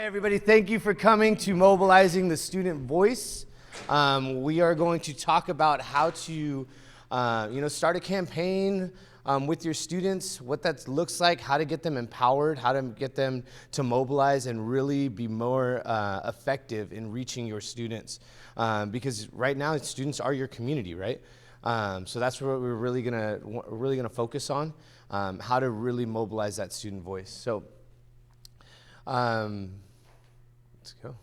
right, everybody, thank you for coming to Mobilizing the Student Voice. We are going to talk about how to, start a campaign with your students, what that looks like, how to get them empowered, how to get them to mobilize and really be more effective in reaching your students. Because right now, students are your community, right? So that's what we're really gonna focus on, how to really mobilize that student voice. So. Let's go.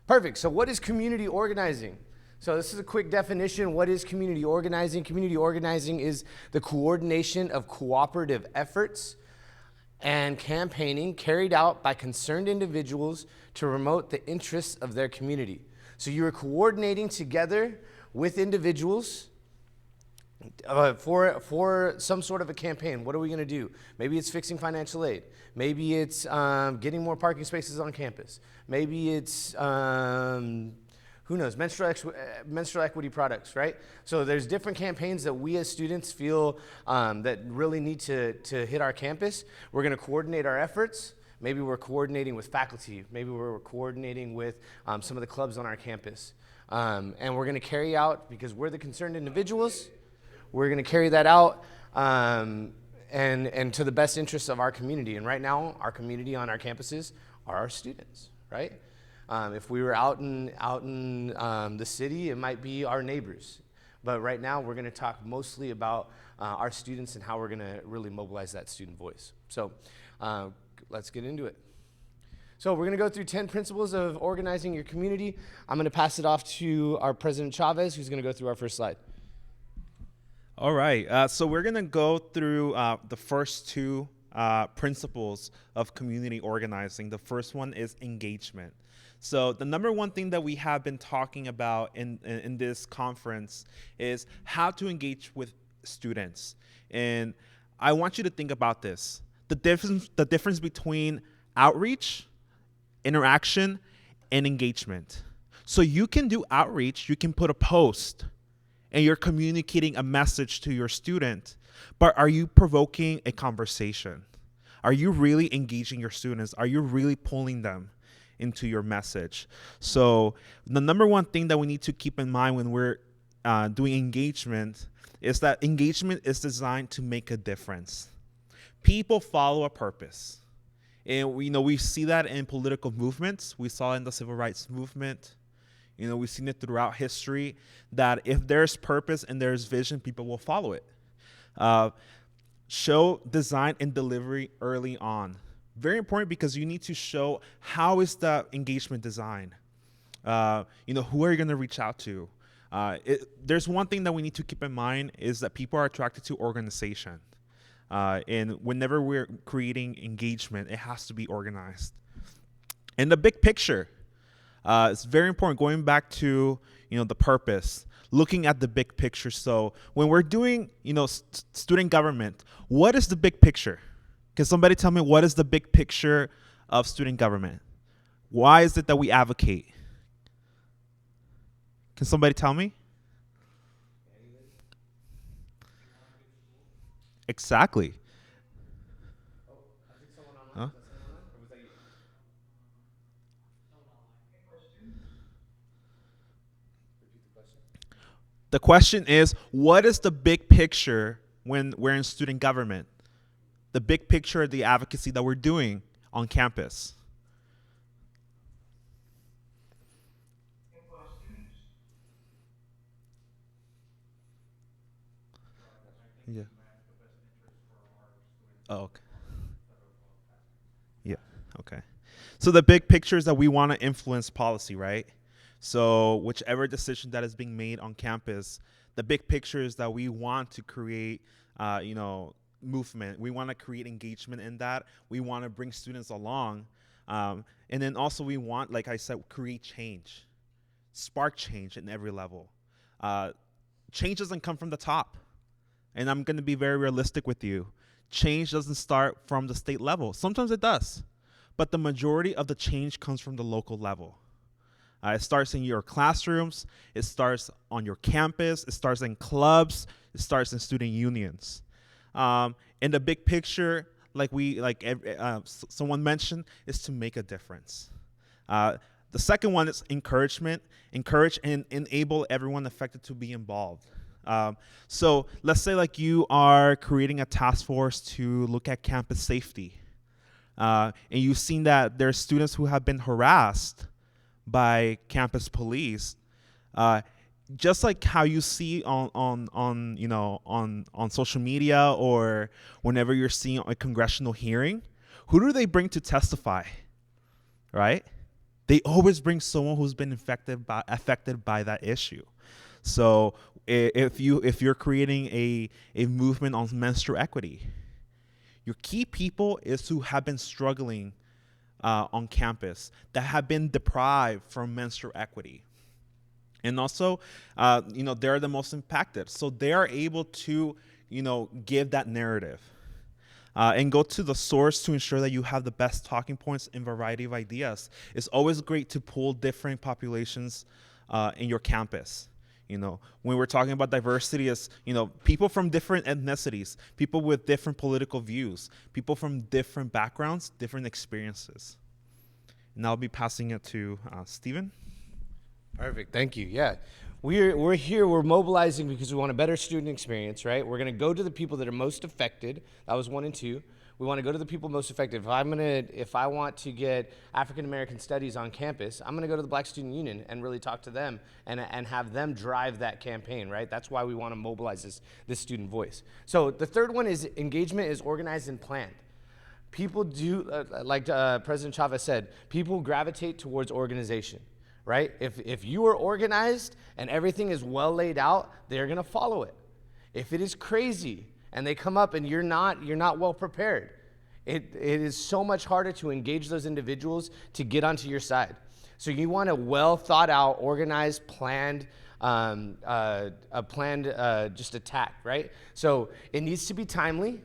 Perfect. So what is community organizing? So this is a quick definition. What is community organizing? Community organizing is the coordination of cooperative efforts and campaigning carried out by concerned individuals to promote the interests of their community. So you are coordinating together with individuals for some sort of a campaign. What are we going to do? Maybe it's fixing financial aid. Maybe it's getting more parking spaces on campus. Maybe it's, who knows, menstrual equity products, right? So there's different campaigns that we as students feel that really need to hit our campus. We're going to coordinate our efforts. Maybe we're coordinating with faculty. Maybe we're coordinating with some of the clubs on our campus. And we're going to carry out, because we're the concerned individuals, we're going to carry that out and to the best interests of our community. And right now, our community on our campuses are our students, right? If we were out in the city, it might be our neighbors. But right now, we're going to talk mostly about our students and how we're going to really mobilize that student voice. So let's get into it. So we're going to go through 10 principles of organizing your community. I'm going to pass it off to our President Chavez, who's going to go through our first slide. All right, so we're going to go through the first two principles of community organizing. The first one is engagement. So the number one thing that we have been talking about in this conference is how to engage with students. And I want you to think about this. The difference between outreach, interaction, and engagement. So you can do outreach, you can put a post, and you're communicating a message to your student, but are you provoking a conversation? Are you really engaging your students? Are you really pulling them into your message? So the number one thing that we need to keep in mind when we're doing engagement is that engagement is designed to make a difference. People follow a purpose. And we see that in political movements. We saw it in the civil rights movement. We've seen it throughout history that if there's purpose and there's vision, people will follow it. Show design and delivery early on. Very important because you need to show how is the engagement design. Who are you going to reach out to? There's one thing that we need to keep in mind is that people are attracted to organization. And whenever we're creating engagement, it has to be organized. And the big picture. It's very important going back to, the purpose, looking at the big picture. So when we're doing, student government, what is the big picture? Can somebody tell me what is the big picture of student government? Why is it that we advocate? Can somebody tell me? Exactly. Huh? The question is, what is the big picture when we're in student government? The big picture of the advocacy that we're doing on campus. Yeah. Oh, okay. Yeah, okay. So the big picture is that we want to influence policy, right? So whichever decision that is being made on campus, the big picture is that we want to create, movement. We want to create engagement in that. We want to bring students along. And then also we want, like I said, create change, spark change in every level. Change doesn't come from the top. And I'm going to be very realistic with you. Change doesn't start from the state level. Sometimes it does. But the majority of the change comes from the local level. It starts in your classrooms. It starts on your campus. It starts in clubs. It starts in student unions. In the big picture, someone mentioned, is to make a difference. The second one is encouragement. Encourage and enable everyone affected to be involved. So let's say like you are creating a task force to look at campus safety, and you've seen that there's students who have been harassed by campus police. Just like how you see on social media or whenever you're seeing a congressional hearing, who do they bring to testify, right? They always bring someone who's been affected by that issue. So if you're creating a movement on menstrual equity, your key people is who have been struggling on campus, that have been deprived from menstrual equity. And also, they're the most impacted. So they are able to, give that narrative and go to the source to ensure that you have the best talking points and variety of ideas. It's always great to pull different populations in your campus. When we're talking about diversity, it's, people from different ethnicities, people with different political views, people from different backgrounds, different experiences. And I'll be passing it to Stephen. Perfect. Thank you. Yeah. We're here, we're mobilizing because we want a better student experience, right? We're going to go to the people that are most affected. That was 1 and 2. We want to go to the people most affected. If I want to get African American studies on campus, I'm going to go to the Black Student Union and really talk to them and have them drive that campaign, right? That's why we want to mobilize this student voice. So the third one is engagement is organized and planned. People do, like President Chavez said, people gravitate towards organization. Right? If you are organized and everything is well laid out, they're going to follow it. If it is crazy and they come up and you're not well prepared, it is so much harder to engage those individuals to get onto your side. So you want a well thought out, organized, planned, just attack, right? So it needs to be timely.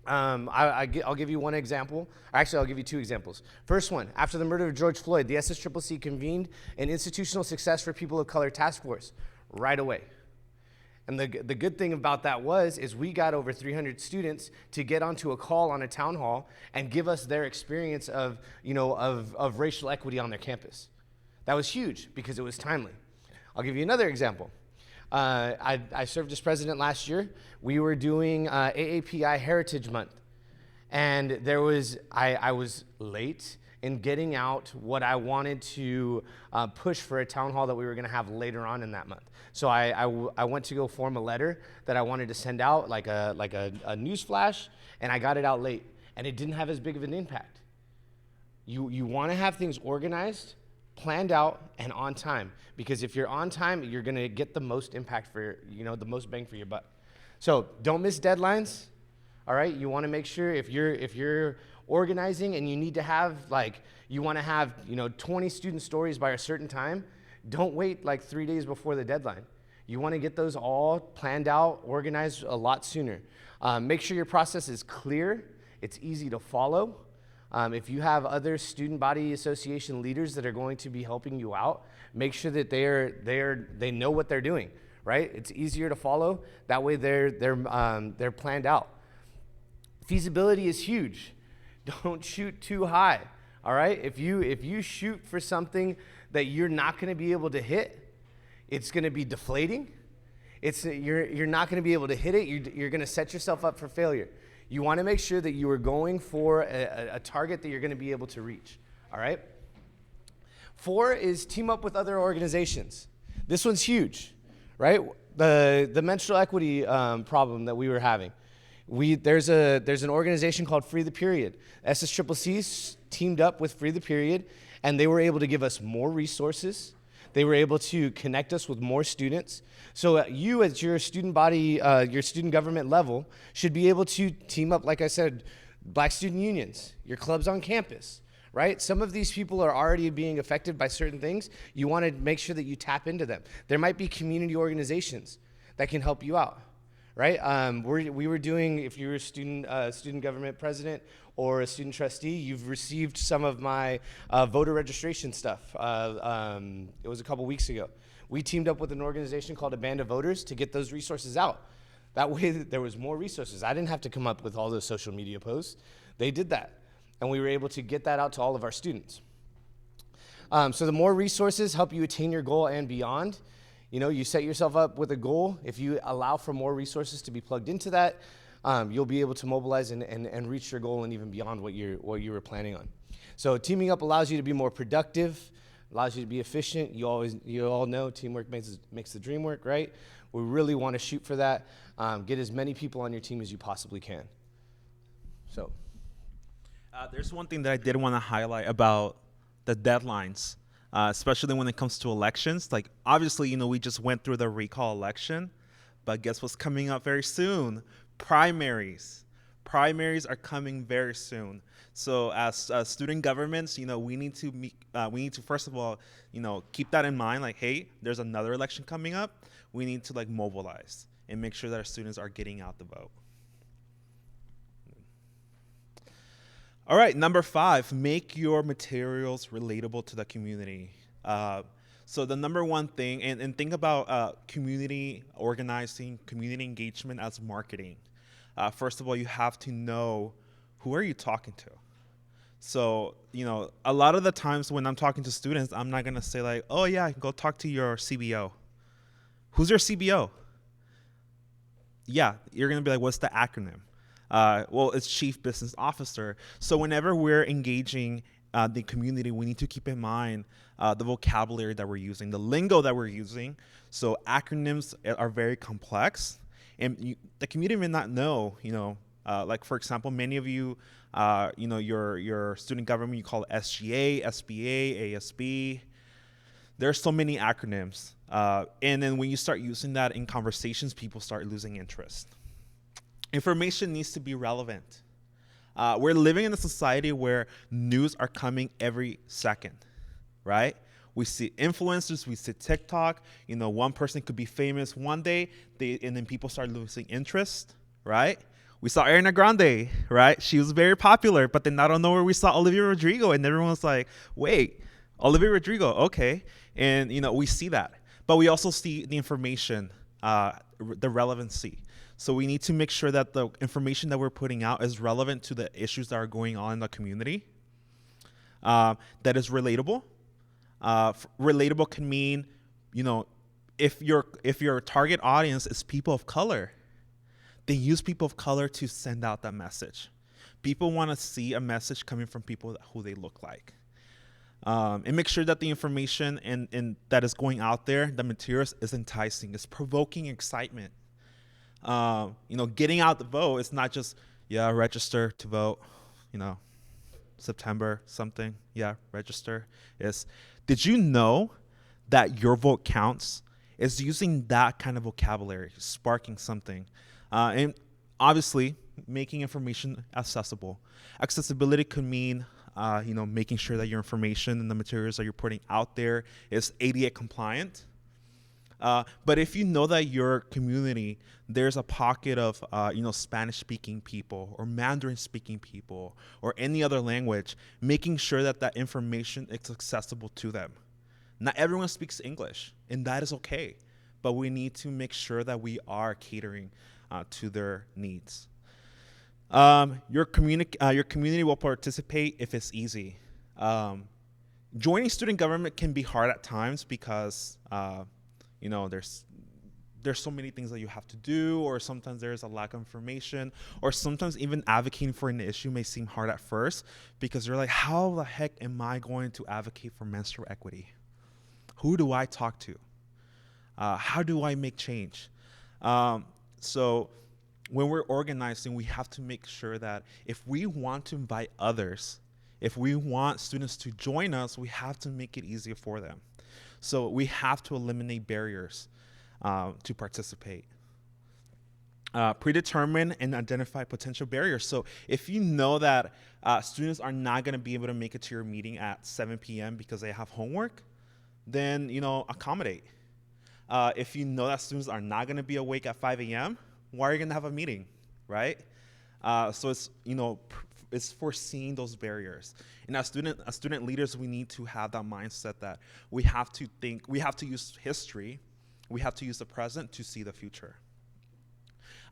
I'll give you one example. Actually, I'll give you 2 examples. First one, after the murder of George Floyd, the SSCCC convened an institutional success for people of color task force right away. And the good thing about that is we got over 300 students to get onto a call on a town hall and give us their experience of racial equity on their campus. That was huge because it was timely. I'll give you another example. I served as president last year. We were doing AAPI Heritage Month, and I was late in getting out what I wanted to push for a town hall that we were going to have later on in that month. So I went to go form a letter that I wanted to send out, like a news flash, and I got it out late, and it didn't have as big of an impact. You want to have things organized, planned out, and on time, because if you're on time, you're going to get the most impact for the most bang for your buck. So don't miss deadlines. All right, you want to make sure if you're organizing and you need to have you want to have 20 student stories by a certain time, don't wait 3 days before the deadline. You want to get those all planned out, organized a lot sooner. Make sure your process is clear, it's easy to follow. If you have other student body association leaders that are going to be helping you out, make sure that they know what they're doing, right? It's easier to follow. That way they're planned out. Feasibility is huge. Don't shoot too high, all right? If you shoot for something that you're not going to be able to hit, it's going to be deflating. You're not going to be able to hit it. You're going to set yourself up for failure. You want to make sure that you are going for a target that you're going to be able to reach, all right? 4 is team up with other organizations. This one's huge, right? The menstrual equity problem that we were having. There's an organization called Free the Period. SSCCC teamed up with Free the Period, and they were able to give us more resources. They were able to connect us with more students. So you, as your student body, your student government level, should be able to team up, like I said, Black student unions, your clubs on campus, right? Some of these people are already being affected by certain things. You want to make sure that you tap into them. There might be community organizations that can help you out, right? We were doing, if you're a student government president or a student trustee, you've received some of my voter registration stuff. It was a couple weeks ago. We teamed up with an organization called A Band of Voters to get those resources out. That way there was more resources. I didn't have to come up with all those social media posts. They did that. And we were able to get that out to all of our students. So the more resources help you attain your goal and beyond. You set yourself up with a goal. If you allow for more resources to be plugged into that, you'll be able to mobilize and reach your goal and even beyond what you were planning on. So teaming up allows you to be more productive, allows you to be efficient. You all know teamwork makes the dream work, right? We really want to shoot for that. Get as many people on your team as you possibly can. So, there's one thing that I did want to highlight about the deadlines, especially when it comes to elections. Like, obviously, we just went through the recall election, but guess what's coming up very soon? Primaries. Primaries are coming very soon. So as student governments, we need to first of all, keep that in mind. Like, hey, there's another election coming up. We need to mobilize and make sure that our students are getting out the vote. All right, number 5, make your materials relatable to the community. So the number one thing, and think about community organizing, community engagement as marketing. First of all, you have to know who are you talking to. So, a lot of the times when I'm talking to students, I'm not going to say like, oh yeah, go talk to your CBO. Who's your CBO? Yeah, you're going to be like, what's the acronym? Well, it's Chief Business Officer. So whenever we're engaging the community, we need to keep in mind the vocabulary that we're using, the lingo that we're using. So acronyms are very complex, and the community may not know. Like for example, many of you, your student government, you call it SGA, SBA, ASB. There's so many acronyms, and then when you start using that in conversations, people start losing interest. Information needs to be relevant. We're living in a society where news are coming every second, right? We see influencers, we see TikTok. One person could be famous one day, and then people start losing interest, right? We saw Ariana Grande, right? She was very popular, but then out of nowhere we saw Olivia Rodrigo, and everyone was like, wait, Olivia Rodrigo, okay. And, we see that. But we also see the information, the relevancy. So we need to make sure that the information that we're putting out is relevant to the issues that are going on in the community, that is relatable. Relatable can mean, if your target audience is people of color, then use people of color to send out that message. People want to see a message coming from people who they look like. And make sure that the information and that is going out there, the materials, is enticing, is provoking excitement. Getting out the vote, it's not just, register to vote, September something, register. Did you know that your vote counts? Is using that kind of vocabulary, sparking something. And obviously, making information accessible. Accessibility could mean, making sure that your information and the materials that you're putting out there is ADA compliant. But if you know that your community, there's a pocket of, Spanish-speaking people or Mandarin-speaking people or any other language, making sure that that information is accessible to them. Not everyone speaks English, and that is okay. But we need to make sure that we are catering to their needs. Your community will participate if it's easy. Joining student government can be hard at times because there's so many things that you have to do, or sometimes there's a lack of information, or sometimes even advocating for an issue may seem hard at first because you're like, how the heck am I going to advocate for menstrual equity? Who do I talk to? How do I make change? So when we're organizing, we have to make sure that if we want to invite others, if we want students to join us, we have to make it easier for them. So we have to eliminate barriers to participate. Predetermine and identify potential barriers. So if you know that students are not going to be able to make it to your meeting at 7 p.m. because they have homework, then accommodate. If you know that students are not going to be awake at 5 a.m., why are you going to have a meeting, right? So it's it's foreseeing those barriers. And as student leaders, we need to have that mindset that we have to use history, we have to use the present to see the future.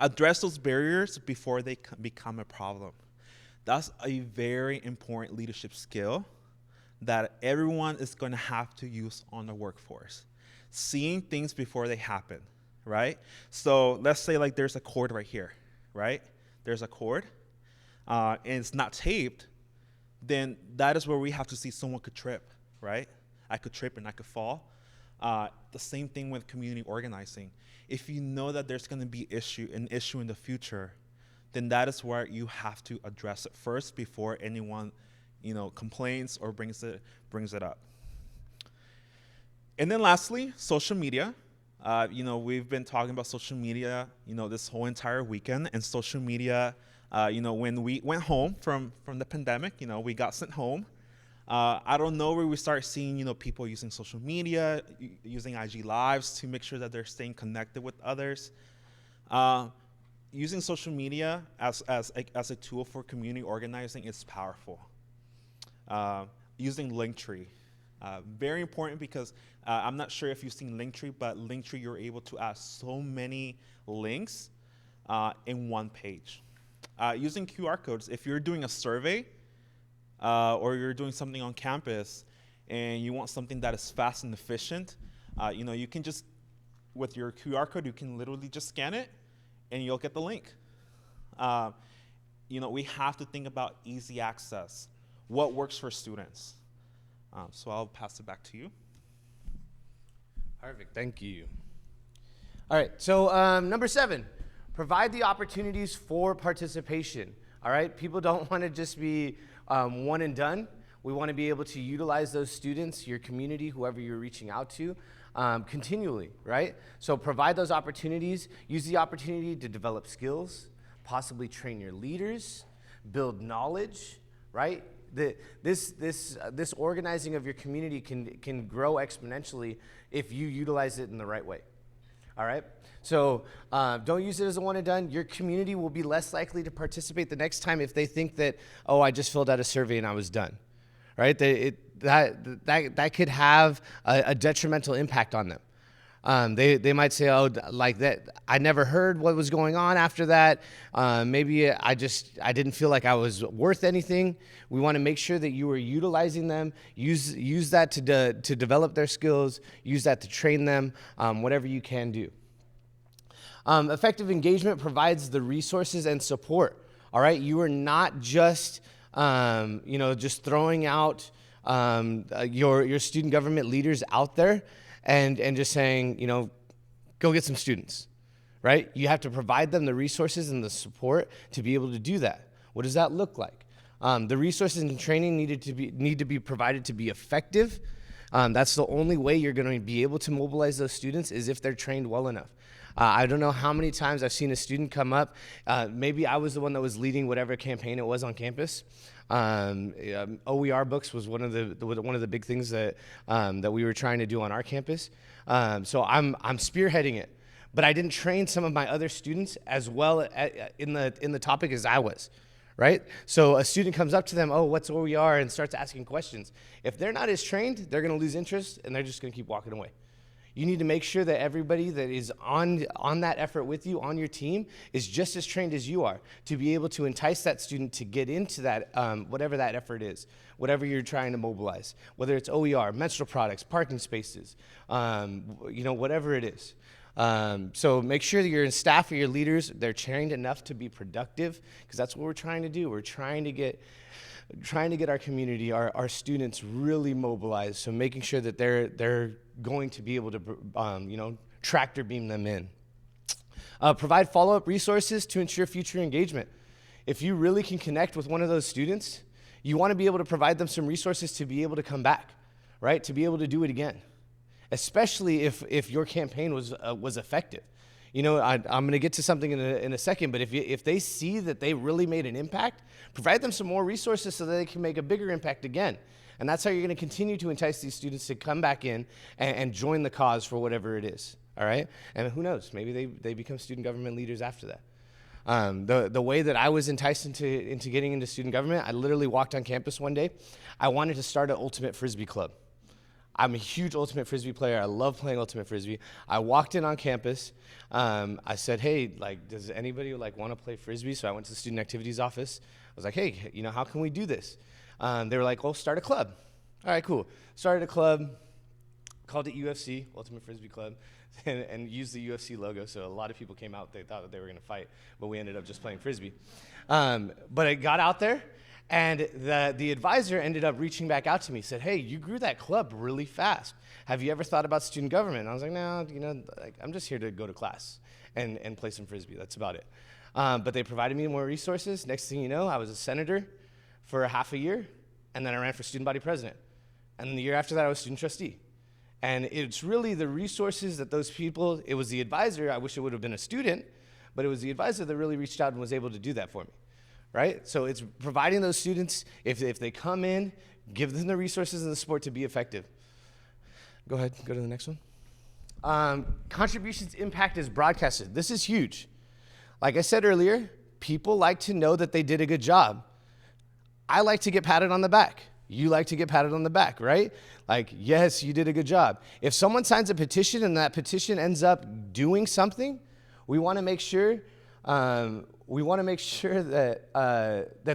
Address those barriers before they become a problem. That's a very important leadership skill that everyone is going to have to use on the workforce. Seeing things before they happen, right? So let's say like there's a cord right here, right? There's a cord, and it's not taped, then that is where we have to see someone could trip, right? I could trip and I could fall. The same thing with community organizing. If you know that there's going to be an issue in the future, then that is where you have to address it first before anyone, complains or brings it up. And then lastly, social media. We've been talking about social media, this whole entire weekend. And social media, when we went home from the pandemic, we got sent home. I don't know where we start seeing, people using social media, using IG Lives to make sure that they're staying connected with others. Using social media as a tool for community organizing is powerful. Using Linktree. Very important because I'm not sure if you've seen Linktree, but Linktree, you're able to add so many links in one page. Using QR codes, if you're doing a survey or you're doing something on campus and you want something that is fast and efficient, you can just, with your QR code, you can literally just scan it and you'll get the link. We have to think about easy access. What works for students? So I'll pass it back to you. Perfect, thank you. All right, so number 7, provide the opportunities for participation. All right, people don't want to just be one and done. We want to be able to utilize those students, your community, whoever you're reaching out to, continually, right? So provide those opportunities, use the opportunity to develop skills, possibly train your leaders, build knowledge, right? This organizing of your community can grow exponentially if you utilize it in the right way. All right? So don't use it as a one and done. Your community will be less likely to participate the next time if they think that, oh, I just filled out a survey and I was done. Right? That could have a detrimental impact on them. They might say, oh, like that, I never heard what was going on after that. Maybe I didn't feel like I was worth anything. We want to make sure that you are utilizing them, use that to develop their skills, use that to train them, whatever you can do. Effective engagement provides the resources and support. All right, you are not just just throwing out your student government leaders out there and just saying, go get some students, right? You have to provide them the resources and the support to be able to do that. What does that look like? The resources and training need to be provided to be effective. That's the only way you're going to be able to mobilize those students is if they're trained well enough. I don't know how many times I've seen a student come up. Maybe I was the one that was leading whatever campaign it was on campus. OER books was one of the big things that we were trying to do on our campus. So I'm spearheading it, but I didn't train some of my other students as well in the topic as I was. Right? So a student comes up to them, oh, what's OER, and starts asking questions. If they're not as trained, they're going to lose interest and they're just going to keep walking away. You need to make sure that everybody that is on that effort with you, on your team, is just as trained as you are to be able to entice that student to get into that, whatever that effort is, whatever you're trying to mobilize, whether it's OER, menstrual products, parking spaces, whatever it is. So make sure that your staff or your leaders, they're trained enough to be productive, because that's what we're trying to do. We're trying to get our community, our students really mobilized. So making sure that they're going to be able to, tractor beam them in. Provide follow-up resources to ensure future engagement. If you really can connect with one of those students, you want to be able to provide them some resources to be able to come back, right? To be able to do it again, especially if your campaign was effective. I'm going to get to something in a second, but if they see that they really made an impact, provide them some more resources so that they can make a bigger impact again. And that's how you're going to continue to entice these students to come back in and join the cause for whatever it is, all right? And who knows, maybe they become student government leaders after that. The way that I was enticed into getting into student government, I literally walked on campus one day. I wanted to start an ultimate Frisbee club. I'm a huge Ultimate Frisbee player. I love playing Ultimate Frisbee. I walked in on campus. I said, hey, like, does anybody like want to play Frisbee? So I went to the student activities office. I was like, hey, you know, how can we do this? They were like, well, start a club. All right, cool. Started a club, called it UFC, Ultimate Frisbee Club, and used the UFC logo. So a lot of people came out. They thought that they were going to fight, but we ended up just playing Frisbee. But I got out there. And the advisor ended up reaching back out to me, said, hey, you grew that club really fast. Have you ever thought about student government? And I was like, no, you know, like, I'm just here to go to class and play some Frisbee. That's about it. But they provided me more resources. Next thing you know, I was a senator for a half a year, and then I ran for student body president. And then the year after that, I was student trustee. And it's really the resources that those people, it was the advisor, I wish it would have been a student, but it was the advisor that really reached out and was able to do that for me. Right? So it's providing those students, if they come in, give them the resources and the support to be effective. Go ahead, go to the next one. Contributions impact is broadcasted. This is huge. Like I said earlier, people like to know that they did a good job. I like to get patted on the back. You like to get patted on the back, right? Like, yes, you did a good job. If someone signs a petition and that petition ends up doing something, we want to make sure that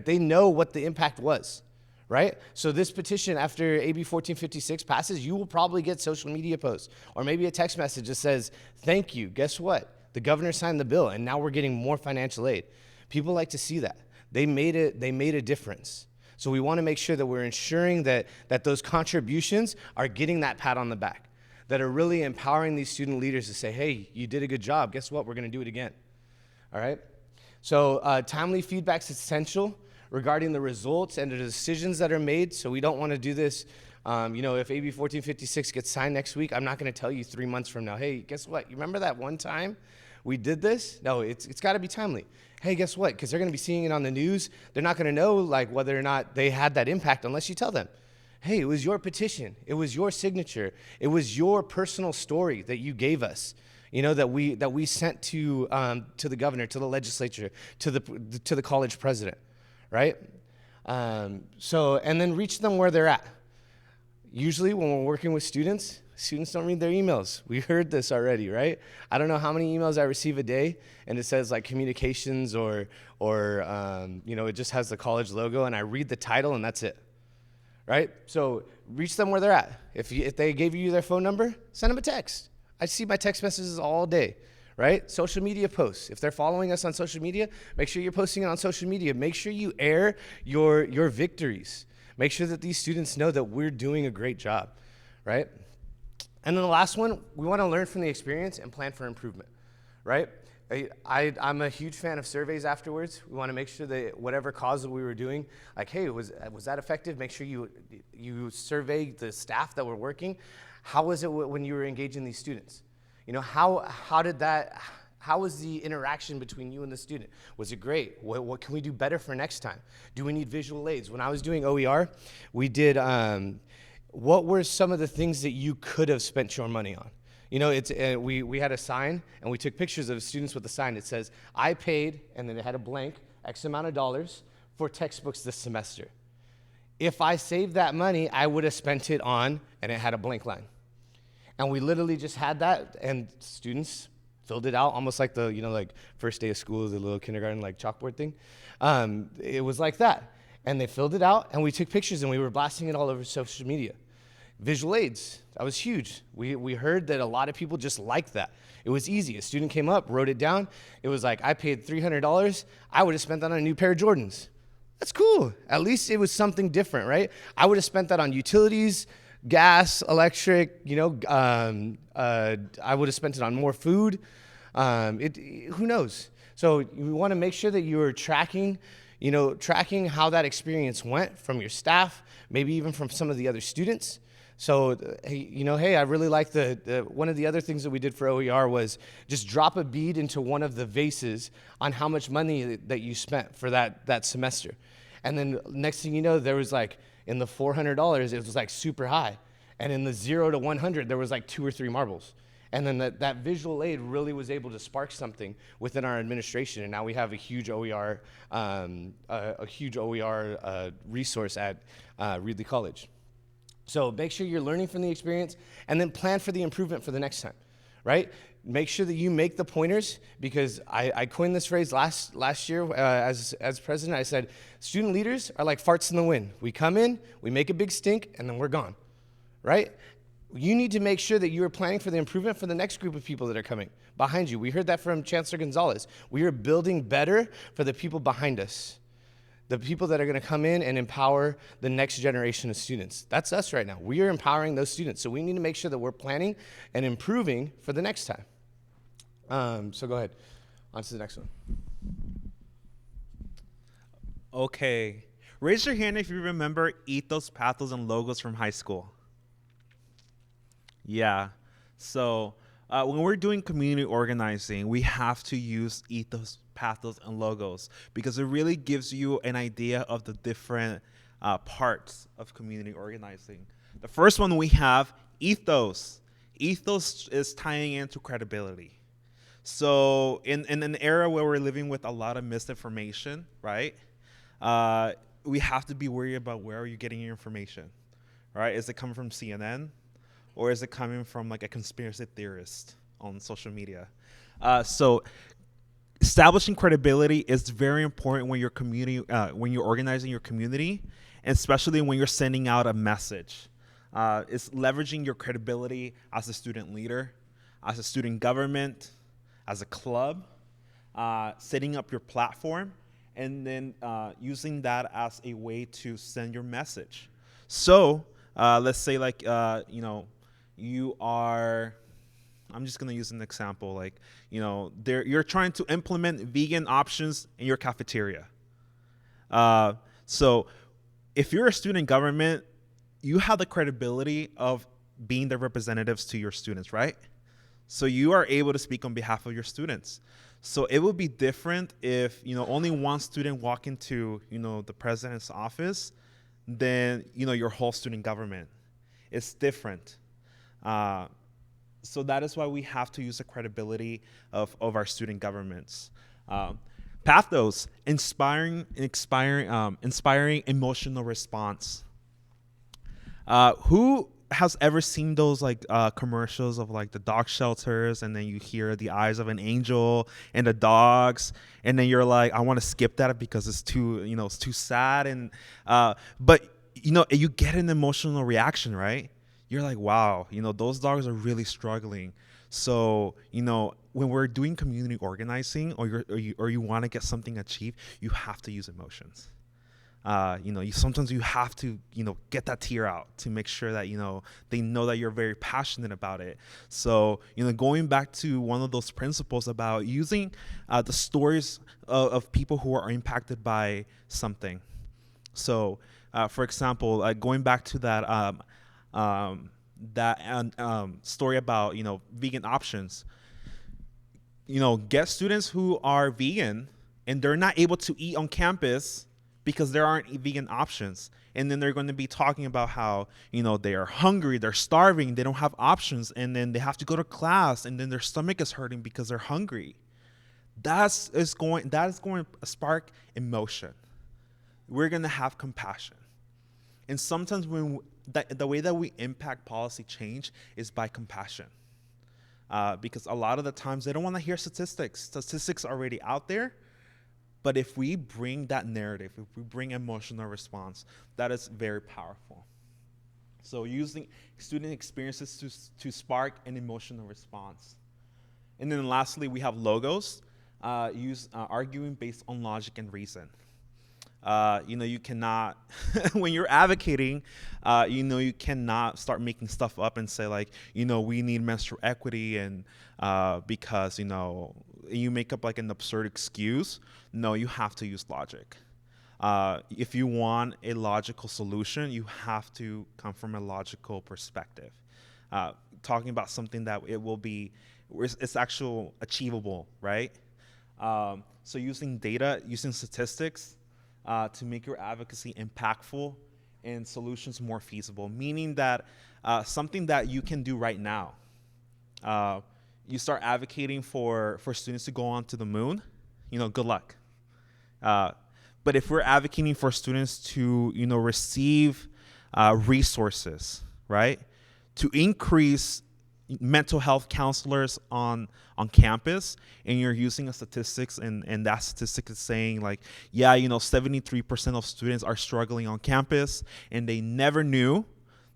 they know what the impact was, right? So this petition, after AB 1456 passes, you will probably get social media posts or maybe a text message that says, thank you, guess what? The governor signed the bill and now we're getting more financial aid. People like to see that. They made a difference. So we want to make sure that we're ensuring that those contributions are getting that pat on the back, that are really empowering these student leaders to say, hey, you did a good job. Guess what? We're going to do it again. All right? So timely feedback is essential regarding the results and the decisions that are made. So we don't want to do this, you know, if AB 1456 gets signed next week, I'm not going to tell you 3 months from now, hey, guess what? You remember that one time we did this? No, it's got to be timely. Hey, guess what? Because they're going to be seeing it on the news. They're not going to know like whether or not they had that impact unless you tell them. Hey, it was your petition. It was your signature. It was your personal story that you gave us. You know, that we sent to the governor, to the legislature, to the college president, right? So, and then reach them where they're at. Usually when we're working with students don't read their emails. We heard this already, right? I don't know how many emails I receive a day, and it says like communications or you know, it just has the college logo, and I read the title, and that's it, right? So reach them where they're at. If they gave you their phone number, send them a text. I see my text messages all day, right? Social media posts. If they're following us on social media, make sure you're posting it on social media. Make sure you air your victories. Make sure that these students know that we're doing a great job, right? And then the last one, we want to learn from the experience and plan for improvement, right? I'm a huge fan of surveys afterwards. We want to make sure that whatever cause that we were doing, like, hey, was that effective? Make sure you survey the staff that were working. How was it when you were engaging these students? You know, how was the interaction between you and the student? Was it great? What can we do better for next time? Do we need visual aids? When I was doing OER, we did, what were some of the things that you could have spent your money on? You know, we had a sign, and we took pictures of students with a sign that says, I paid, and then it had a blank, X amount of dollars for textbooks this semester. If I saved that money, I would have spent it on, and it had a blank line. And we literally just had that, and students filled it out almost like the, you know, like first day of school, the little kindergarten like chalkboard thing. It was like that. And they filled it out, and we took pictures, and we were blasting it all over social media. Visual aids, that was huge. We heard that a lot of people just liked that. It was easy. A student came up, wrote it down. It was like, I paid $300. I would have spent that on a new pair of Jordans. That's cool. At least it was something different, right? I would have spent that on utilities, gas, electric, you know, I would have spent it on more food. Who knows? So we want to make sure that you are tracking how that experience went from your staff, maybe even from some of the other students. So, hey, I really like one of the other things that we did for OER was just drop a bead into one of the vases on how much money that you spent for that semester. And then next thing you know, there was like, in the $400, it was like super high. And in the 0 to 100, there was like 2 or 3 marbles. And then that visual aid really was able to spark something within our administration. And now we have a huge OER, resource at Reedley College. So make sure you're learning from the experience and then plan for the improvement for the next time, right? Make sure that you make the pointers, because I coined this phrase last year as president. I said, student leaders are like farts in the wind. We come in, we make a big stink, and then we're gone, right? You need to make sure that you are planning for the improvement for the next group of people that are coming behind you. We heard that from Chancellor Gonzalez. We are building better for the people behind us, the people that are going to come in and empower the next generation of students. That's us right now. We are empowering those students. So we need to make sure that we're planning and improving for the next time. So go ahead. On to the next one. Okay. Raise your hand if you remember ethos, pathos, and logos from high school. Yeah. So when we're doing community organizing, we have to use ethos, pathos, and logos, because it really gives you an idea of the different parts of community organizing. The first one we have, ethos. Ethos is tying into credibility. So in an era where we're living with a lot of misinformation, right? We have to be worried about where are you getting your information, right? Is it coming from CNN? Or is it coming from like a conspiracy theorist on social media? So establishing credibility is very important when when you're organizing your community, and especially when you're sending out a message. It's leveraging your credibility as a student leader, as a student government, as a club, setting up your platform, and then using that as a way to send your message. So let's say you are, I'm just gonna use an example, you're trying to implement vegan options in your cafeteria. So if you're a student government, you have the credibility of being the representatives to your students, right? So you are able to speak on behalf of your students. So it would be different if, only one student walk into, the president's office than, your whole student government. It's different. So that is why we have to use the credibility of our student governments. Pathos, inspiring emotional response. Who has ever seen those commercials of the dog shelters, and then you hear the eyes of an angel and the dogs, and then you're like, I want to skip that because it's too sad, and but you get an emotional reaction, right? You're like, wow, those dogs are really struggling. So, when we're doing community organizing, or you want to get something achieved, you have to use emotions. Sometimes you have to, get that tear out to make sure that, they know that you're very passionate about it. So, going back to one of those principles about using the stories of people who are impacted by something. So, for example, going back to that story about, vegan options, get students who are vegan and they're not able to eat on campus because there aren't vegan options. And then they're going to be talking about how, they are hungry, they're starving, they don't have options, and then they have to go to class, and then their stomach is hurting because they're hungry. That is going to spark emotion. We're going to have compassion. And sometimes the way that we impact policy change is by compassion. Because a lot of the times they don't want to hear statistics. Statistics are already out there. But if we bring that narrative, if we bring emotional response, that is very powerful. So using student experiences to spark an emotional response. And then lastly, we have logos, arguing based on logic and reason. You cannot, when you're advocating, you cannot start making stuff up and say we need menstrual equity and because, you make up an absurd excuse. No, you have to use logic. If you want a logical solution, you have to come from a logical perspective. Talking about something that it's actually achievable, right? So using data, using statistics, to make your advocacy impactful and solutions more feasible, meaning that something that you can do right now. You start advocating for students to go on to the moon, good luck. But if we're advocating for students to, receive resources, right? To increase mental health counselors on campus, and you're using a statistics, and that statistic is saying like, yeah, 73% of students are struggling on campus and they never knew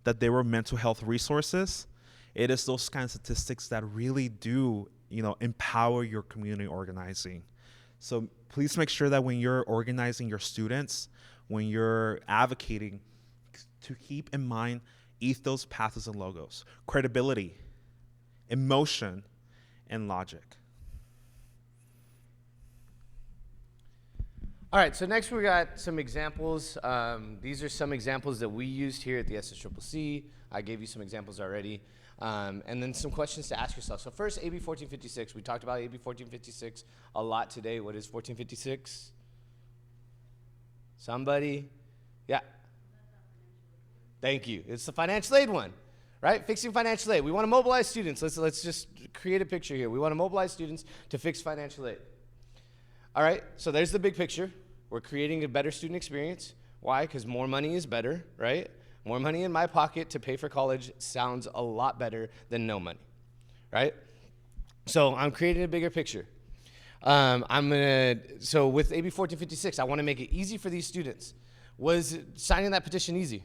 that there were mental health resources. It is those kind of statistics that really do, empower your community organizing. So please make sure that when you're organizing your students, when you're advocating, to keep in mind ethos, pathos, and logos, credibility, emotion, and logic. All right, so next we got some examples. These are some examples that we used here at the SSCCC. I gave you some examples already. And then some questions to ask yourself. So first, AB 1456. We talked about AB 1456 a lot today. What is 1456? Somebody? Yeah. Thank you. It's the financial aid one, right? Fixing financial aid. We want to mobilize students. Let's just create a picture here. We want to mobilize students to fix financial aid. All right, so there's the big picture. We're creating a better student experience. Why? Because more money is better, right? More money in my pocket to pay for college sounds a lot better than no money, right? So I'm creating a bigger picture. So with AB 1456, I want to make it easy for these students. Was signing that petition easy?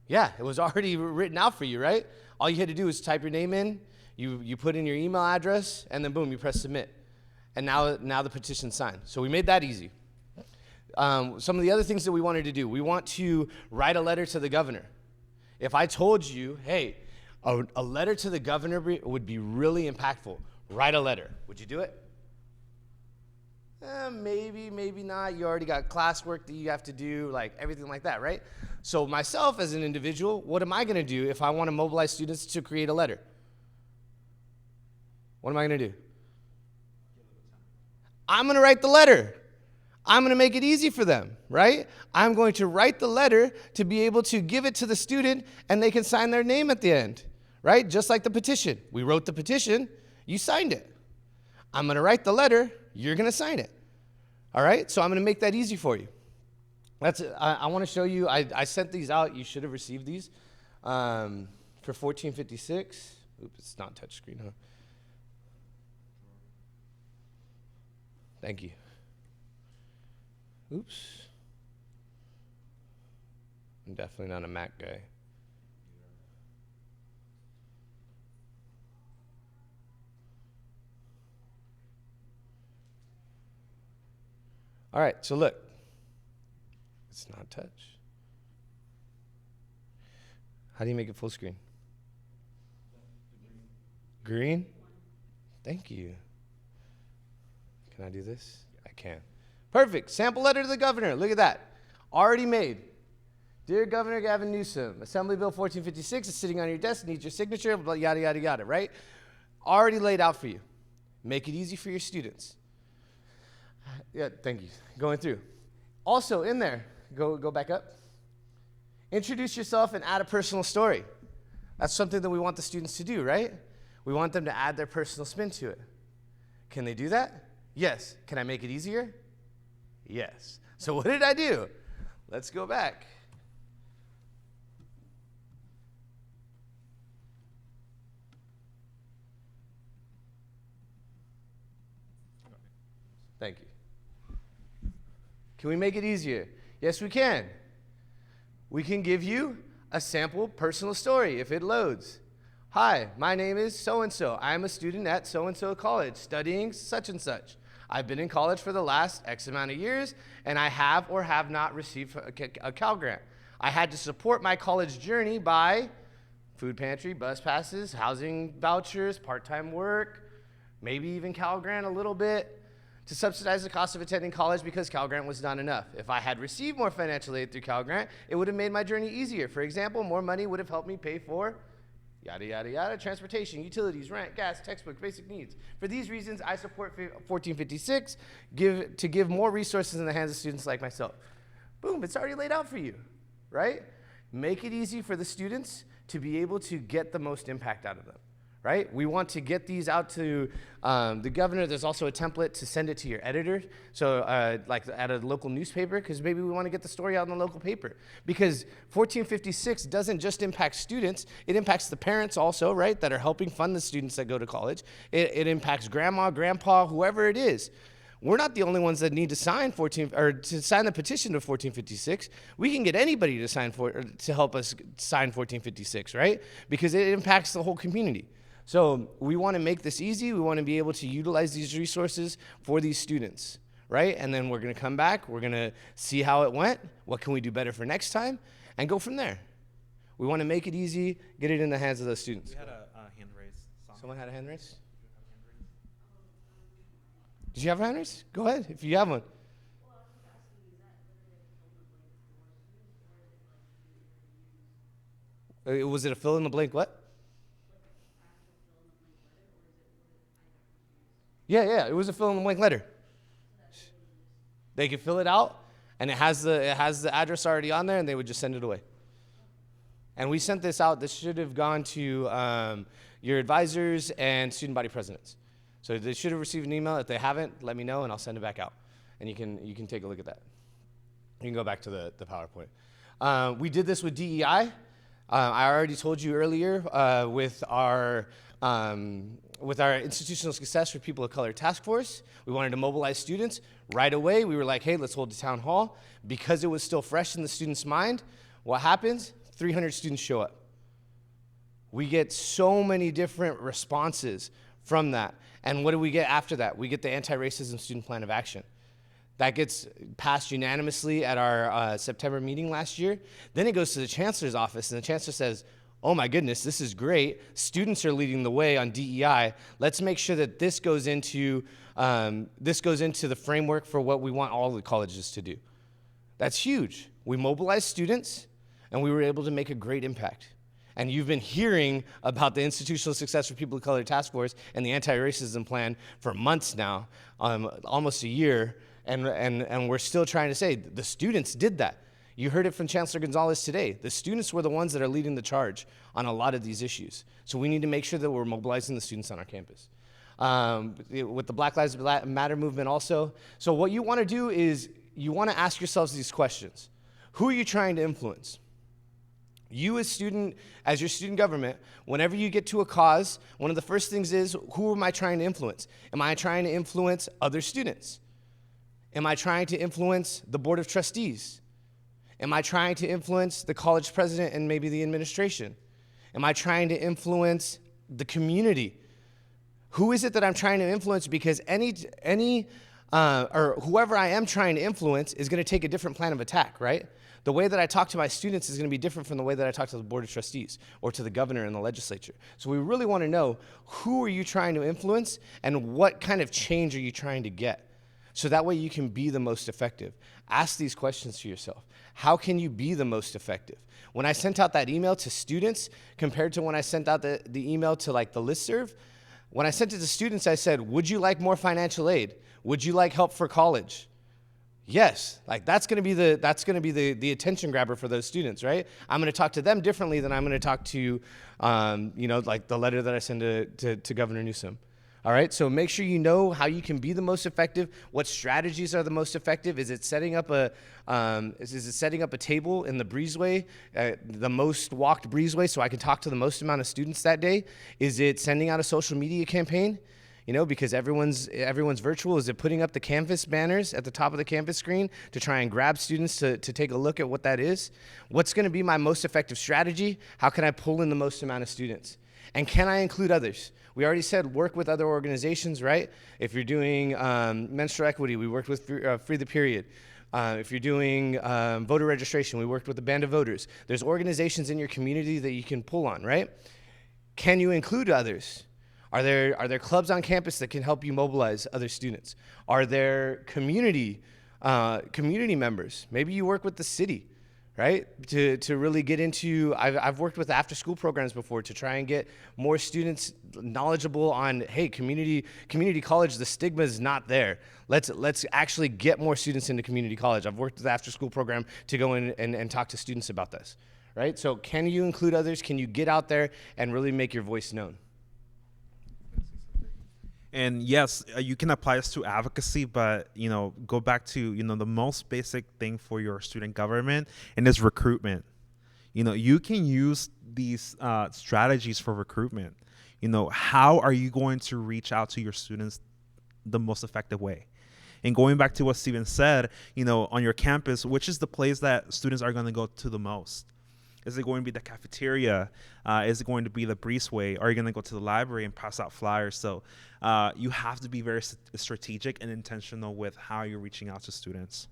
Yeah, it was already written out for you, right? All you had to do was type your name in, you put in your email address, and then boom, you press submit. And now the petition's signed. So we made that easy. Some of the other things that we wanted to do, we want to write a letter to the governor. If I told you, hey, a letter to the governor would be really impactful, write a letter. Would you do it? Maybe, maybe not. You already got classwork that you have to do, like everything like that, right? So myself as an individual, what am I going to do if I want to mobilize students to create a letter? What am I going to do? I'm going to write the letter. I'm going to make it easy for them, right? I'm going to write the letter to be able to give it to the student and they can sign their name at the end, right? Just like the petition. We wrote the petition, you signed it. I'm going to write the letter, you're going to sign it. All right? So I'm going to make that easy for you. I want to show you, I sent these out. You should have received these for 1456. Oops, it's not touchscreen, huh? Thank you. Oops. I'm definitely not a Mac guy. All right, so look. It's not touch. How do you make it full screen? Green? Thank you. Can I do this? I can. Perfect. Sample letter to the governor. Look at that. Already made. Dear Governor Gavin Newsom, Assembly Bill 1456 is sitting on your desk, needs your signature, yada, yada, yada, right? Already laid out for you. Make it easy for your students. Yeah, thank you. Going through. Also in there, go back up. Introduce yourself and add a personal story. That's something that we want the students to do, right? We want them to add their personal spin to it. Can they do that? Yes. Can I make it easier? Yes. So what did I do? Let's go back. Thank you. Can we make it easier? Yes, we can. We can give you a sample personal story if it loads. Hi, my name is so-and-so. I'm a student at so-and-so college studying such and such. I've been in college for the last X amount of years, and I have or have not received a Cal Grant. I had to support my college journey by food pantry, bus passes, housing vouchers, part-time work, maybe even Cal Grant a little bit, to subsidize the cost of attending college because Cal Grant was not enough. If I had received more financial aid through Cal Grant, it would have made my journey easier. For example, more money would have helped me pay for yada, yada, yada, transportation, utilities, rent, gas, textbooks, basic needs. For these reasons, I support 1456 to give more resources in the hands of students like myself. Boom, it's already laid out for you, right? Make it easy for the students to be able to get the most impact out of them, right? We want to get these out to the governor. There's also a template to send it to your editor, so like at a local newspaper, because maybe we want to get the story out in the local paper. Because 1456 doesn't just impact students, it impacts the parents also, right, that are helping fund the students that go to college. It impacts grandma, grandpa, whoever it is. We're not the only ones that need to sign to sign the petition to 1456. We can get anybody to sign to help us sign 1456, right? Because it impacts the whole community. So we want to make this easy. We want to be able to utilize these resources for these students, right? And then we're going to come back. We're going to see how it went. What can we do better for next time? And go from there. We want to make it easy, get it in the hands of those students. We had a hand raised. Someone had a hand raised? Did you have a hand raised? Go ahead, if you have one. Was it a fill in the blank what? Yeah, it was a fill in the blank letter. They could fill it out, and it has the address already on there, and they would just send it away. And we sent this out. This should have gone to your advisors and student body presidents. So they should have received an email. If they haven't, let me know, and I'll send it back out. And you can take a look at that. You can go back to the PowerPoint. We did this with DEI. I already told you earlier with our institutional success for people of color task force, we wanted to mobilize students right away. We were like, hey, let's hold a town hall. Because it was still fresh in the student's mind, what happens? 300 students show up. We get so many different responses from that. And what do we get after that? We get the anti-racism student plan of action. That gets passed unanimously at our September meeting last year. Then it goes to the chancellor's office, and the chancellor says, oh my goodness, this is great. Students are leading the way on DEI. Let's make sure that this goes into the framework for what we want all the colleges to do. That's huge. We mobilized students, and we were able to make a great impact. And you've been hearing about the Institutional Success for People of Color Task Force and the Anti-Racism Plan for months now, almost a year, and we're still trying to say the students did that. You heard it from Chancellor Gonzalez today. The students were the ones that are leading the charge on a lot of these issues. So we need to make sure that we're mobilizing the students on our campus. With the Black Lives Matter movement also. So what you want to do is you want to ask yourselves these questions. Who are you trying to influence? You as your student government, whenever you get to a cause, one of the first things is, who am I trying to influence? Am I trying to influence other students? Am I trying to influence the board of trustees? Am I trying to influence the college president and maybe the administration? Am I trying to influence the community? Who is it that I'm trying to influence? Because or whoever I am trying to influence is going to take a different plan of attack, right? The way that I talk to my students is going to be different from the way that I talk to the board of trustees or to the governor and the legislature. So we really want to know, who are you trying to influence and what kind of change are you trying to get? So that way you can be the most effective. Ask these questions to yourself. How can you be the most effective? When I sent out that email to students compared to when I sent out the email to like the listserv, when I sent it to students, I said, would you like more financial aid? Would you like help for college? Yes, like that's going to be the attention grabber for those students, right? I'm going to talk to them differently than I'm going to talk to, like the letter that I send to Governor Newsom. All right, so make sure you know how you can be the most effective. What strategies are the most effective? Is it setting up a table in the breezeway, the most walked breezeway, so I can talk to the most amount of students that day? Is it sending out a social media campaign? Because everyone's virtual. Is it putting up the Canvas banners at the top of the Canvas screen to try and grab students to take a look at what that is? What's going to be my most effective strategy? How can I pull in the most amount of students? And can I include others? We already said work with other organizations, right? If you're doing menstrual equity, we worked with Free the Period. If you're doing voter registration, we worked with the Band of Voters. There's organizations in your community that you can pull on, right? Can you include others? Are there clubs on campus that can help you mobilize other students? Are there community members? Maybe you work with the city, right? To really get into, I've worked with after school programs before to try and get more students knowledgeable on, hey, community college, the stigma is not there. Let's actually get more students into community college. I've worked with the after school program to go in and talk to students about this, right? So can you include others? Can you get out there and really make your voice known? And yes, you can apply this to advocacy, but go back to the most basic thing for your student government, and is recruitment. You can use these strategies for recruitment. How are you going to reach out to your students the most effective way? And going back to what Steven said, on your campus, which is the place that students are going to go to the most? Is it going to be the cafeteria? Is it going to be the breezeway? Are you going to go to the library and pass out flyers? So you have to be very strategic and intentional with how you're reaching out to students.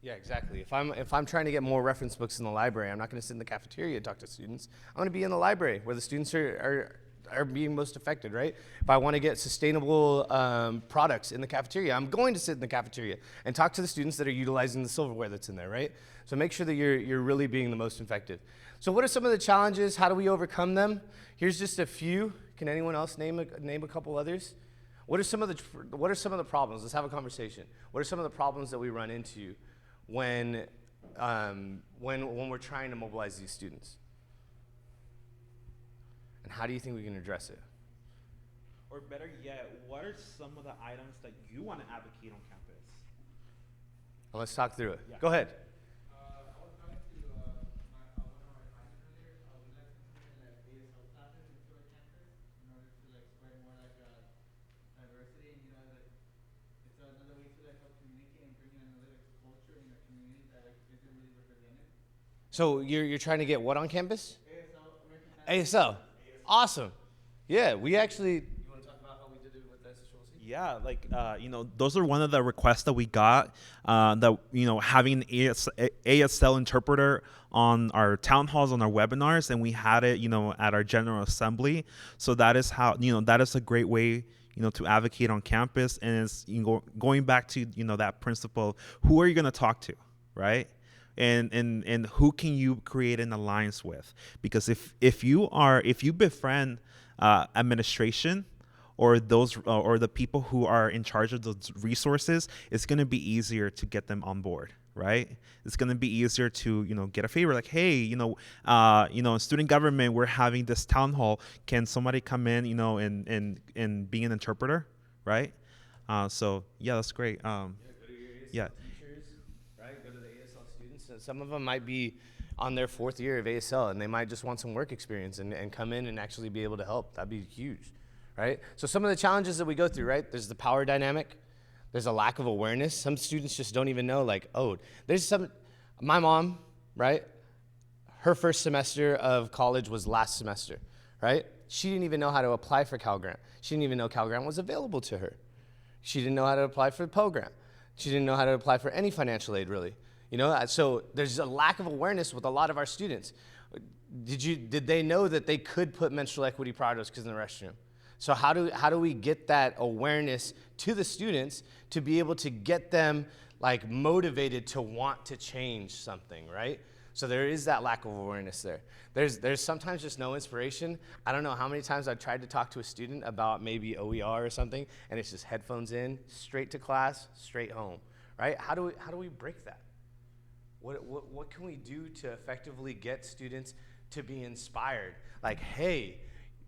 Yeah, exactly. If I'm trying to get more reference books in the library, I'm not going to sit in the cafeteria and talk to students. I'm going to be in the library where the students are being most affected, right? If I want to get sustainable products in the cafeteria, I'm going to sit in the cafeteria and talk to the students that are utilizing the silverware that's in there, right? So make sure that you're really being the most effective. So what are some of the challenges? How do we overcome them? Here's just a few. Can anyone else name a couple others? What are some of the problems? Let's have a conversation. What are some of the problems that we run into when we're trying to mobilize these students? And how do you think we can address it? Or better yet, what are some of the items that you want to advocate on campus? Well, let's talk through it. Yeah. Go ahead. I was talking to one of my advisors earlier. We'd like to implement ASL classes into our campus in order to spread more diversity, and it's another way to help communicate and bring an analytics culture in a community that isn't really represented. So you're trying to get what on campus? ASL, American ASL. Awesome. Yeah, we actually. You want to talk about how we did it with SSCCC? Yeah, those are one of the requests that we got. That having an ASL interpreter on our town halls, on our webinars, and we had it, at our General Assembly. So that is how that is a great way to advocate on campus, and it's going back to that principle. Who are you going to talk to, right? And who can you create an alliance with? Because if you befriend administration or the people who are in charge of those resources, it's going to be easier to get them on board, right? It's going to be easier to get a favor, like, hey, in student government we're having this town hall. Can somebody come in, and be an interpreter, right? So yeah, that's great. Yeah. Right? Go to the ASL students. Some of them might be on their 4th year of ASL, and they might just want some work experience and come in and actually be able to help. That'd be huge, right? So some of the challenges that we go through, right? There's the power dynamic. There's a lack of awareness. Some students just don't even know, my mom, right? Her first semester of college was last semester, right? She didn't even know how to apply for Cal Grant. She didn't even know Cal Grant was available to her. She didn't know how to apply for Pell Grant. She didn't know how to apply for any financial aid, really. So there's a lack of awareness with a lot of our students. Did they know that they could put menstrual equity products in the restroom? So how do we get that awareness to the students to be able to get them motivated to want to change something, right? So there is that lack of awareness there. There's sometimes just no inspiration. I don't know how many times I've tried to talk to a student about maybe OER or something, and it's just headphones in, straight to class, straight home, right? How do we break that? What can we do to effectively get students to be inspired? Hey,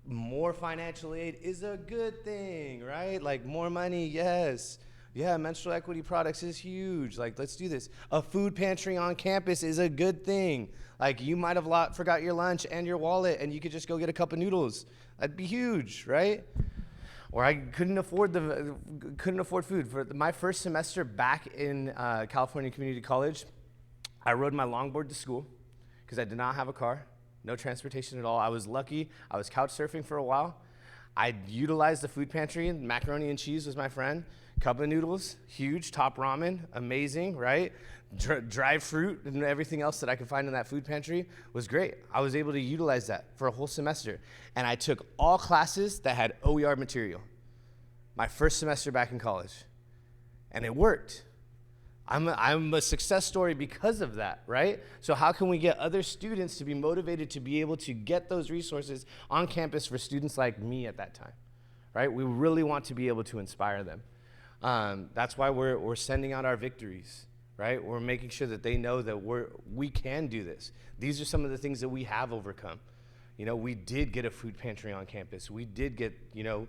more financial aid is a good thing, right? More money, yes. Yeah, menstrual equity products is huge. Let's do this. A food pantry on campus is a good thing. You might have forgot your lunch and your wallet, and you could just go get a cup of noodles. That'd be huge, right? Or I couldn't afford food. For my first semester back in California Community College, I rode my longboard to school because I did not have a car, no transportation at all. I was lucky. I was couch surfing for a while. I utilized the food pantry. Macaroni and cheese was my friend. Cup of noodles, huge. Top ramen, amazing, right? Dried fruit and everything else that I could find in that food pantry was great. I was able to utilize that for a whole semester. And I took all classes that had OER material my first semester back in college. And it worked. I'm a success story because of that, right? So how can we get other students to be motivated to be able to get those resources on campus for students like me at that time, right? We really want to be able to inspire them. That's why we're sending out our victories, right? We're making sure that they know that we can do this. These are some of the things that we have overcome, You know, we did get a food pantry on campus. We did get, you know,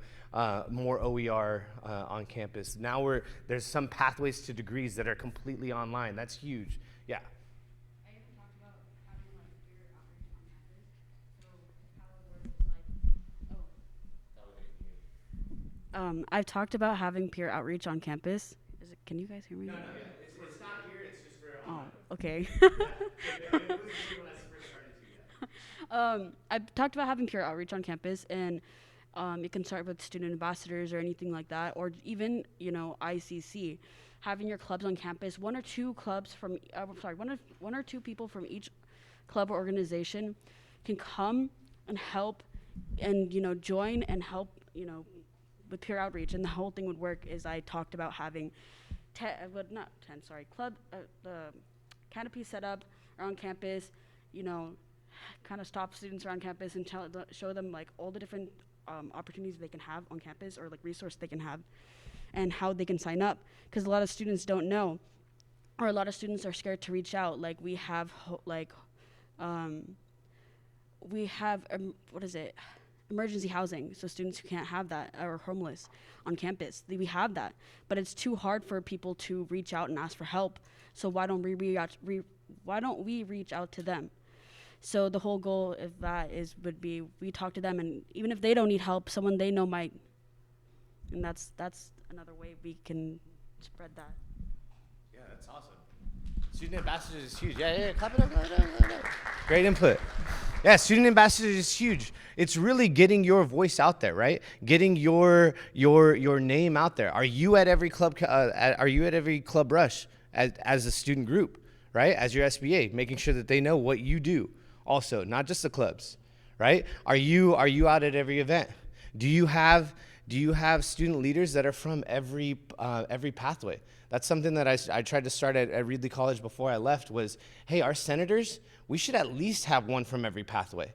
more OER on campus. Now there's some pathways to degrees that are completely online. That's huge. Yeah. I even talked about having like peer outreach on campus. So how it works is like, I've talked about having peer outreach on campus. Can you guys hear me? No, yeah. It's not here. It's just for Oh, online. okay. Yeah. It was here when I first started too, yeah. I've talked about having peer outreach on campus, and you can start with student ambassadors or anything like that, or even, you know, ICC, having your clubs on campus. One or two clubs from, one or two people from each club or organization can come and help, and, you know, join and help, you know, with peer outreach. And the whole thing would work is I talked about having club, the canopy set up around campus, you know, kind of stop students around campus and show them like all the different opportunities they can have on campus, or like resource they can have, and how they can sign up, because a lot of students don't know, or a lot of students are scared to reach out. Like we have emergency housing, so students who can't have that are homeless on campus. We have that, but it's too hard for people to reach out and ask for help. So why don't we reach out to them? So the whole goal of that would be we talk to them, and even if they don't need help, someone they know might. And that's another way we can spread that. Yeah, that's awesome. Student ambassadors is huge. Yeah. Clap it up, clap it up, clap it up. Great input. Yeah, student ambassadors is huge. It's really getting your voice out there, right? Getting your name out there. Are you at every club? Are you at every club rush as a student group, right? As your SBA, making sure that they know what you do. Also, not just the clubs, right? Are you out at every event? Do you have student leaders that are from every pathway? That's something that I tried to start at Reedley College before I left was, hey, our senators, we should at least have one from every pathway,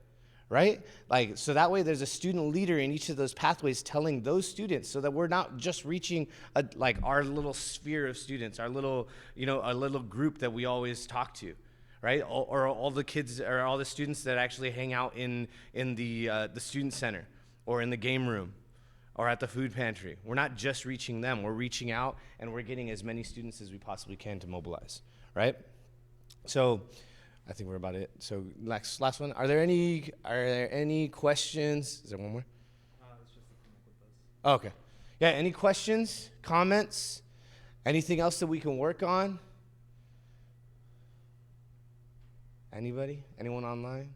right? Like, so that way there's a student leader in each of those pathways telling those students, so that we're not just reaching like our little sphere of students, our little group that we always talk to, right? Or all the kids or all the students that actually hang out in the student center or in the game room or at the food pantry. We're not just reaching them. We're reaching out, and we're getting as many students as we possibly can to mobilize, right? So I think we're about it. So last one. Are there any questions? Is there one more? It's just to come up with this. Oh, okay. Yeah, any questions, comments, anything else that we can work on? Anybody? Anyone online?